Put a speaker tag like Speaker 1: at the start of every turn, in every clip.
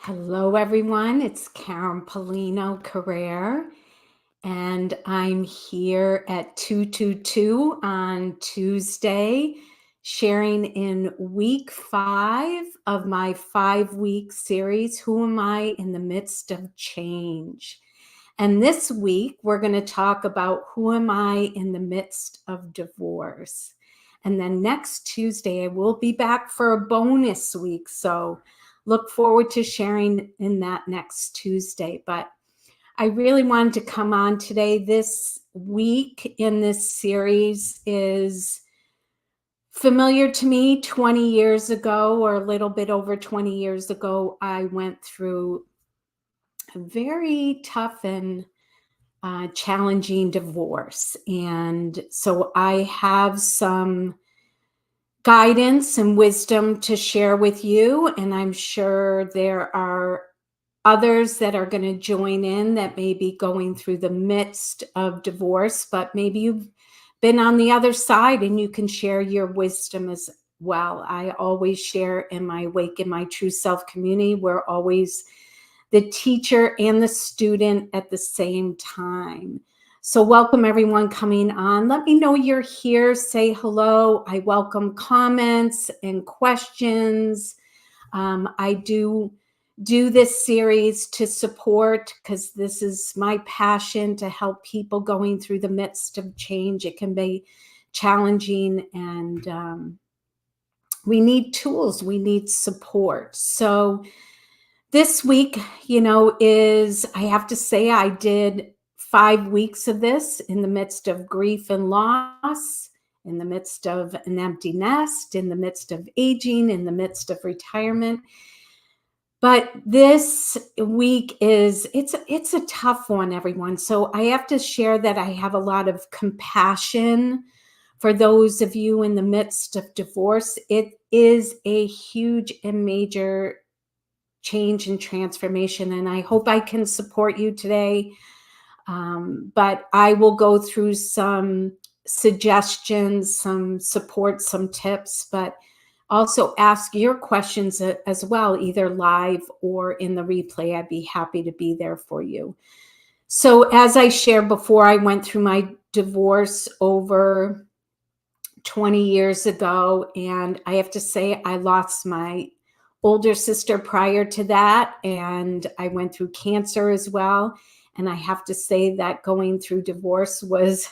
Speaker 1: Hello, everyone. It's Karen Polino Carrere, and I'm here at 222 on Tuesday, sharing in week 5 of my 5-week series, Who Am I in the Midst of Change? And this week, we're going to talk about who am I in the midst of divorce. And then next Tuesday, I will be back for a bonus week. So look forward to sharing in that next Tuesday. But I really wanted to come on today. This week in this series is familiar to me. 20 years ago, or a little bit over 20 years ago, I went through a very tough and challenging divorce. And so I have some guidance and wisdom to share with you. And I'm sure there are others that are going to join in that may be going through the midst of divorce, but maybe you've been on the other side and you can share your wisdom as well. I always share in my Wake in My True Self community. We're always the teacher and the student at the same time. So welcome everyone coming on. Let me know you're here. Say hello. I welcome comments and questions. I do this series to support, because this is my passion, to help people going through the midst of change. It can be challenging, and we need tools. We need support. So this week, I have to say I did 5 weeks of this in the midst of grief and loss, in the midst of an empty nest, in the midst of aging, in the midst of retirement. But this week it's a tough one, everyone. So I have to share that I have a lot of compassion for those of you in the midst of divorce. It is a huge and major change and transformation, and I hope I can support you today. But I will go through some suggestions, some support, some tips, but also ask your questions as well, either live or in the replay. I'd be happy to be there for you. So as I shared before, I went through my divorce over 20 years ago, and I have to say I lost my older sister prior to that, and I went through cancer as well. And I have to say that going through divorce was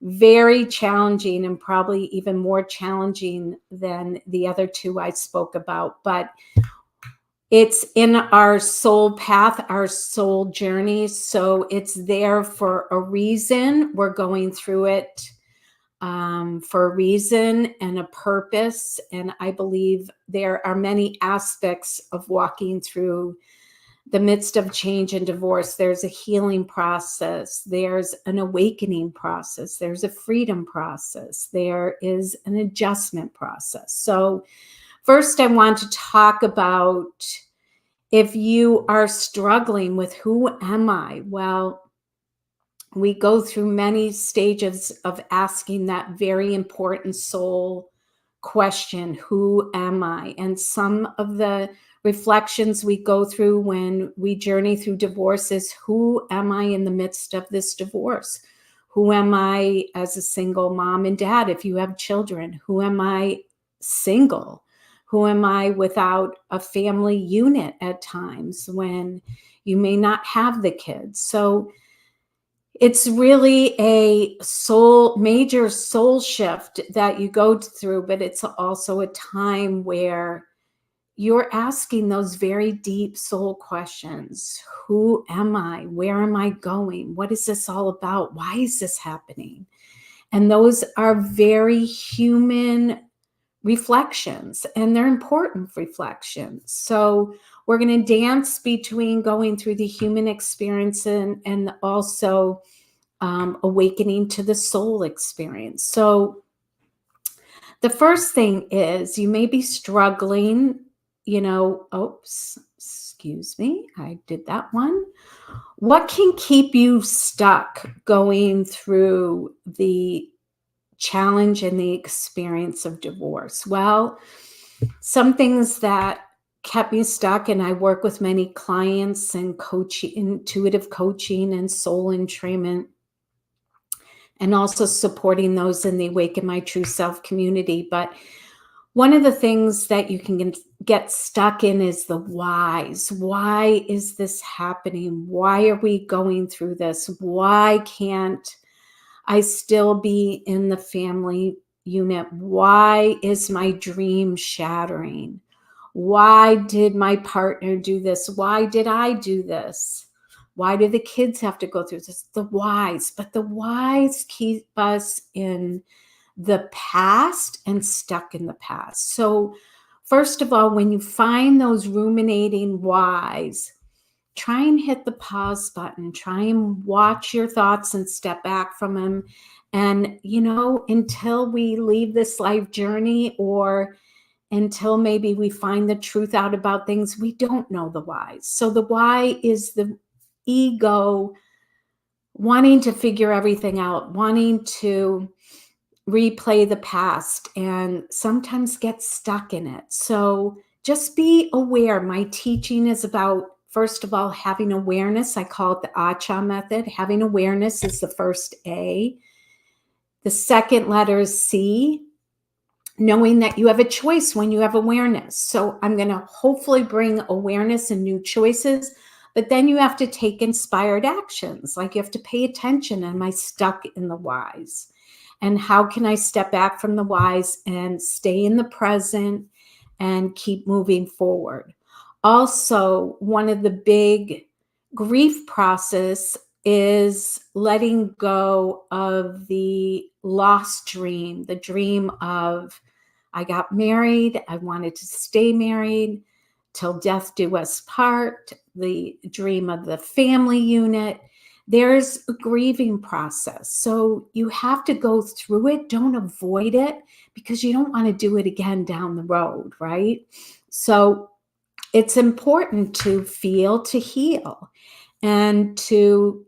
Speaker 1: very challenging, and probably even more challenging than the other two I spoke about. But it's in our soul path, our soul journey. So it's there for a reason. We're going through it for a reason and a purpose. And I believe there are many aspects of walking through the midst of change and divorce. There's a healing process, there's an awakening process, there's a freedom process, there is an adjustment process. So first, I want to talk about, if you are struggling with who am I? Well, we go through many stages of asking that very important soul question, who am I? And some of the reflections we go through when we journey through divorce is, who am I in the midst of this divorce? Who am I as a single mom and dad if you have children? Who am I single? Who am I without a family unit at times when you may not have the kids? So it's really a major soul shift that you go through, but it's also a time where you're asking those very deep soul questions. Who am I? Where am I going? What is this all about? Why is this happening? And those are very human reflections, and they're important reflections. So we're going to dance between going through the human experience and also awakening to the soul experience. So the first thing is, you may be struggling, excuse me, I did that one. What can keep you stuck going through the challenge and the experience of divorce? Well, some things that kept me stuck. And I work with many clients and coaching, intuitive coaching and soul entrainment, and also supporting those in the Awaken My True Self community. But one of the things that you can get stuck in is the whys. Why is this happening? Why are we going through this? Why can't I still be in the family unit? Why is my dream shattering? Why did my partner do this? Why did I do this? Why do the kids have to go through this? The whys. But the whys keep us in the past and stuck in the past. So, first of all, when you find those ruminating whys, try and hit the pause button. Try and watch your thoughts and step back from them. And, until we leave this life journey, or until maybe we find the truth out about things, we don't know the whys. So, the why is the ego wanting to figure everything out, wanting to replay the past, and sometimes get stuck in it. So just be aware. My teaching is about, first of all, having awareness. I call it the Acha method. Having awareness is the first A. The second letter is C, knowing that you have a choice when you have awareness. So I'm going to hopefully bring awareness and new choices, but then you have to take inspired actions. Like you have to pay attention. Am I stuck in the whys? And how can I step back from the whys and stay in the present and keep moving forward? Also, one of the big grief process is letting go of the lost dream, the dream of, I got married, I wanted to stay married till death do us part, the dream of the family unit. There's a grieving process. So you have to go through it. Don't avoid it, because you don't want to do it again down the road, right? So it's important to feel, to heal, and to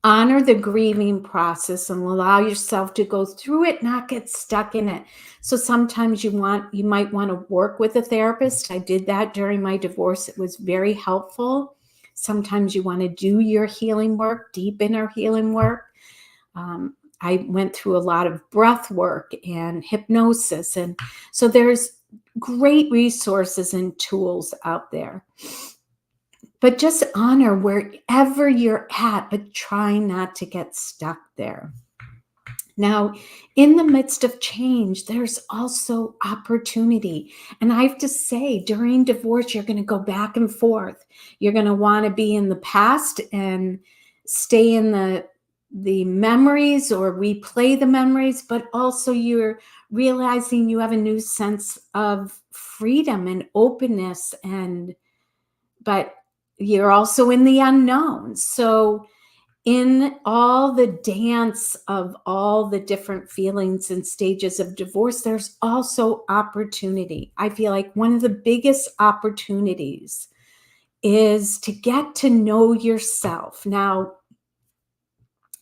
Speaker 1: honor the grieving process and allow yourself to go through it, not get stuck in it. So sometimes you might want to work with a therapist. I did that during my divorce. It was very helpful. Sometimes you want to do your healing work, deep inner healing work. I went through a lot of breath work and hypnosis. And so there's great resources and tools out there. But just honor wherever you're at, but try not to get stuck there. Now, in the midst of change, there's also opportunity. And I have to say, during divorce, you're going to go back and forth. You're going to want to be in the past and stay in the memories or replay the memories, but also you're realizing you have a new sense of freedom and openness, but you're also in the unknown. So in all the dance of all the different feelings and stages of divorce, there's also opportunity. I feel like one of the biggest opportunities is to get to know yourself. Now,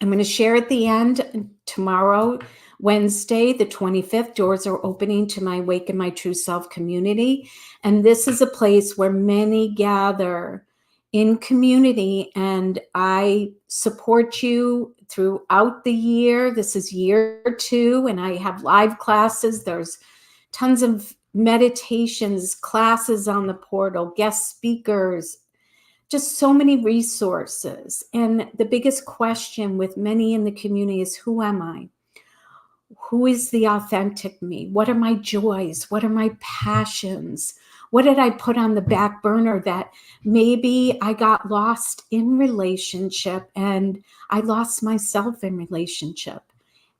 Speaker 1: I'm going to share at the end tomorrow, Wednesday, the 25th, doors are opening to my Awaken My True Self community. And this is a place where many gather in community, and I support you throughout the year. This is year 2, and I have live classes. There's tons of meditations, classes on the portal, guest speakers, just so many resources. And the biggest question with many in the community is, who am I? Who is the authentic me? What are my joys? What are my passions? What did I put on the back burner that maybe I got lost in relationship and I lost myself in relationship?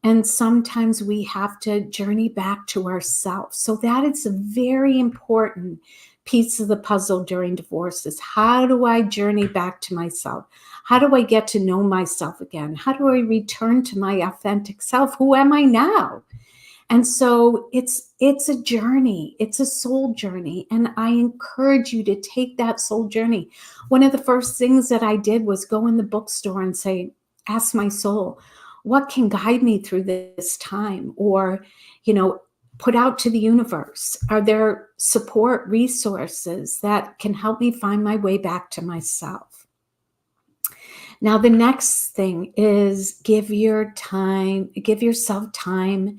Speaker 1: And sometimes we have to journey back to ourselves. So that is a very important piece of the puzzle during divorce, is how do I journey back to myself? How do I get to know myself again? How do I return to my authentic self? Who am I now? And so it's a journey. It's a soul journey. And I encourage you to take that soul journey. One of the first things that I did was go in the bookstore and say, ask my soul, what can guide me through this time? Or, put out to the universe? Are there support resources that can help me find my way back to myself? Now, the next thing is give yourself time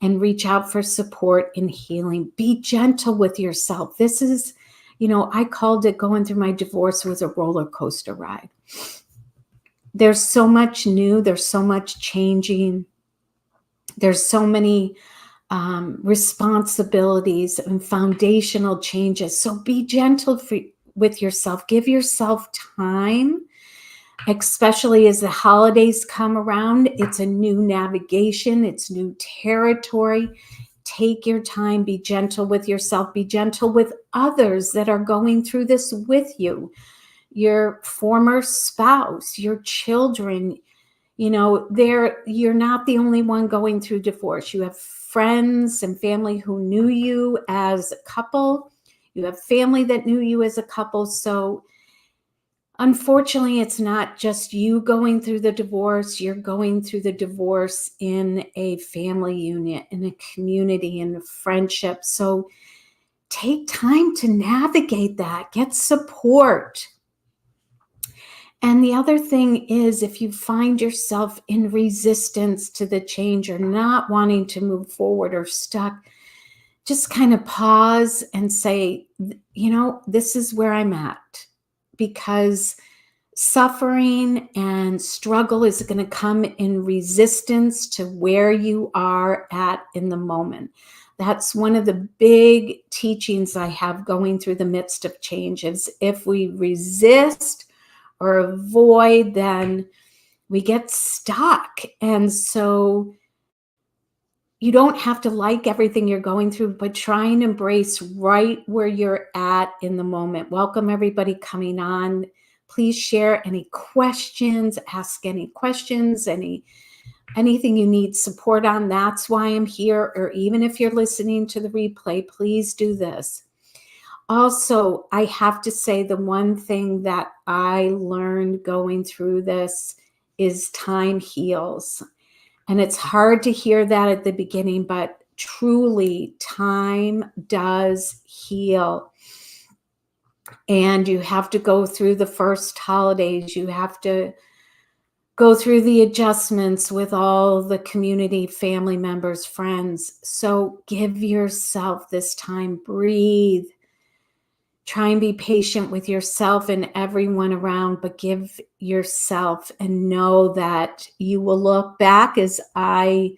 Speaker 1: and reach out for support in healing. Be gentle with yourself. This is, I called it going through my divorce was a roller coaster ride. There's so much new, there's so much changing. There's so many responsibilities and foundational changes. So be gentle with yourself. Give yourself time, especially as the holidays come around. It's a new navigation. It's new territory. Take your time. Be gentle with yourself. Be gentle with others that are going through this with you. Your former spouse, your children, you're not the only one going through divorce. You have friends and family who knew you as a couple. You have family that knew you as a couple. So unfortunately, it's not just you going through the divorce. You're going through the divorce in a family unit, in a community, in a friendship. So take time to navigate that. Get support. And the other thing is, if you find yourself in resistance to the change or not wanting to move forward or stuck, just kind of pause and say, this is where I'm at. Because suffering and struggle is going to come in resistance to where you are at in the moment. That's one of the big teachings I have going through the midst of change is if we resist or avoid, then we get stuck. And so you don't have to like everything you're going through, but try and embrace right where you're at in the moment. Welcome everybody coming on. Please share any questions, ask any questions, anything you need support on. That's why I'm here. Or even if you're listening to the replay, please do this. Also, I have to say the one thing that I learned going through this is time heals. And it's hard to hear that at the beginning, but truly time does heal. And you have to go through the first holidays. You have to go through the adjustments with all the community, family members, friends. So give yourself this time, breathe. Try and be patient with yourself and everyone around, but give yourself and know that you will look back as I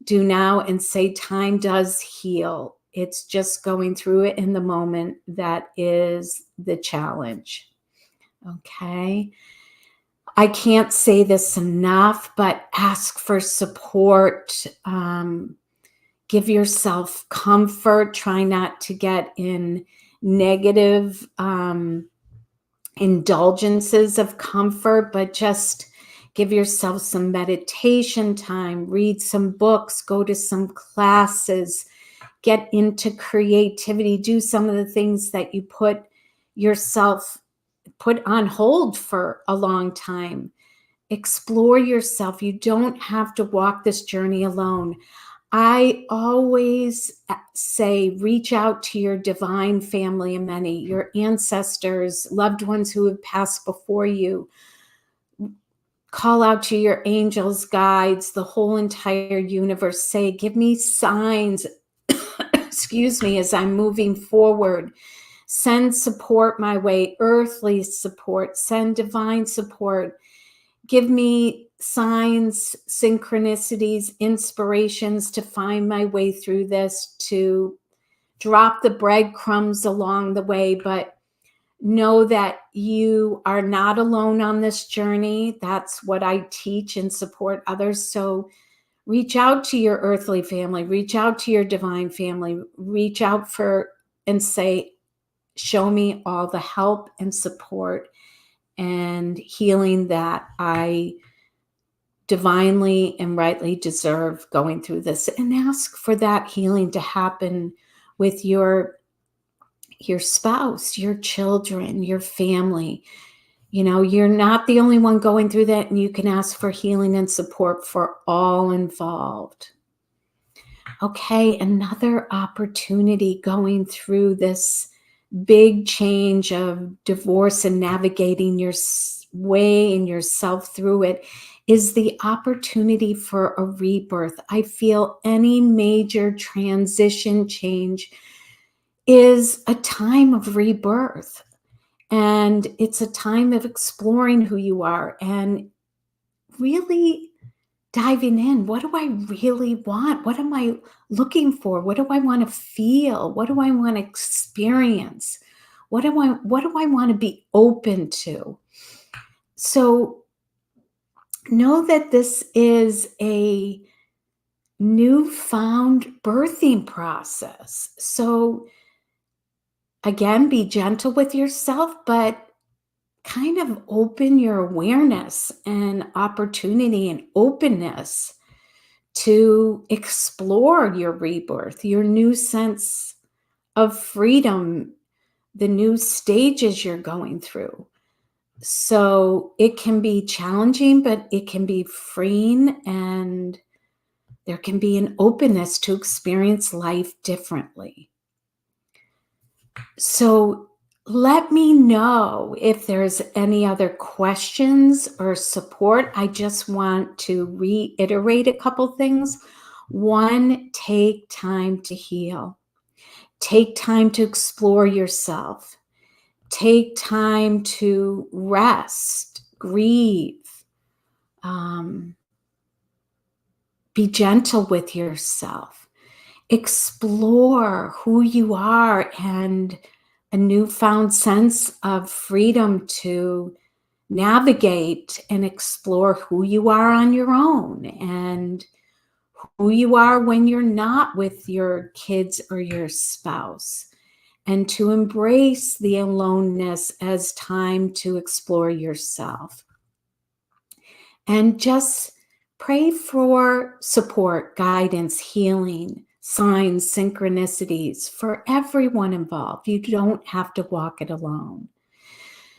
Speaker 1: do now and say time does heal. It's just going through it in the moment that is the challenge. Okay. I can't say this enough, but ask for support. Give yourself comfort. Try not to get in negative indulgences of comfort, but just give yourself some meditation time, read some books, go to some classes, get into creativity, do some of the things that you put on hold for a long time. Explore yourself. You don't have to walk this journey alone. I always say, reach out to your divine family and many, your ancestors, loved ones who have passed before you. Call out to your angels, guides, the whole entire universe. Say, give me signs, excuse me, as I'm moving forward. Send support my way, earthly support, send divine support. Give me signs, synchronicities, inspirations to find my way through this, to drop the breadcrumbs along the way, but know that you are not alone on this journey. That's what I teach and support others. So reach out to your earthly family, reach out to your divine family, reach out and say, show me all the help and support and healing that I divinely and rightly deserve going through this, and ask for that healing to happen with your spouse, your children, your family. You're not the only one going through that, and you can ask for healing and support for all involved. Okay, another opportunity going through this big change of divorce and navigating your way and yourself through it is the opportunity for a rebirth. I feel any major transition change is a time of rebirth, and it's a time of exploring who you are and really diving in. What do I really want? What am I looking for? What do I want to feel? What do I want to experience? What do I want to be open to? So know that this is a newfound birthing process. So again, be gentle with yourself, but kind of open your awareness and opportunity and openness to explore your rebirth, your new sense of freedom, the new stages you're going through. So it can be challenging, but it can be freeing, and there can be an openness to experience life differently. So let me know if there's any other questions or support. I just want to reiterate a couple things. One, take time to heal. Take time to explore yourself. Take time to rest, grieve, um, be gentle with yourself. Explore who you are and a newfound sense of freedom to navigate and explore who you are on your own and who you are when you're not with your kids or your spouse, and to embrace the aloneness as time to explore yourself. And just pray for support, guidance, healing, signs, synchronicities for everyone involved. You don't have to walk it alone.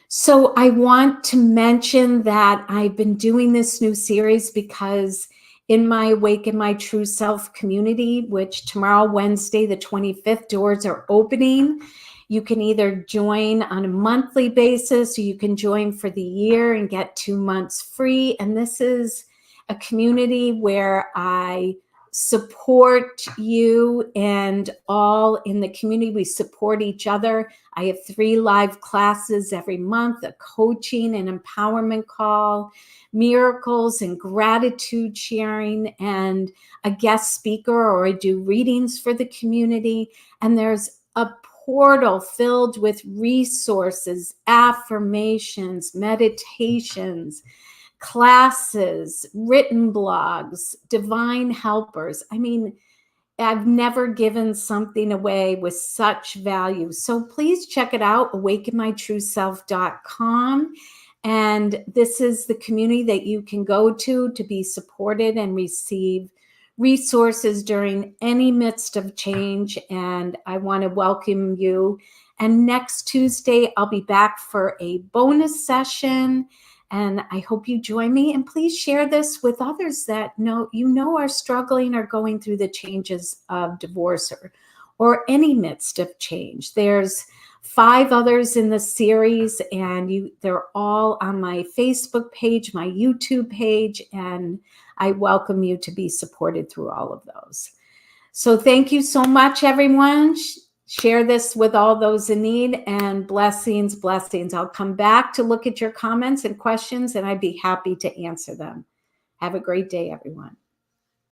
Speaker 1: So I want to mention that I've been doing this new series because in my Awaken My True Self community, which tomorrow, Wednesday, the 25th, doors are opening. You can either join on a monthly basis or you can join for the year and get 2 months free. And this is a community where I support you, and all in the community, we support each other. I have 3 live classes every month, a coaching and empowerment call, miracles and gratitude sharing, and a guest speaker, or I do readings for the community. And there's a portal filled with resources, affirmations, meditations, classes, written blogs, divine helpers. I mean, I've never given something away with such value. So please check it out, awakenmytrueself.com. And this is the community that you can go to be supported and receive resources during any midst of change. And I want to welcome you. And next Tuesday, I'll be back for a bonus session. And I hope you join me, and please share this with others that are struggling or going through the changes of divorce or any midst of change. There's 5 others in the series, and they're all on my Facebook page, my YouTube page, and I welcome you to be supported through all of those. So thank you so much, everyone. Share this with all those in need, and blessings, blessings. I'll come back to look at your comments and questions, and I'd be happy to answer them. Have a great day, everyone.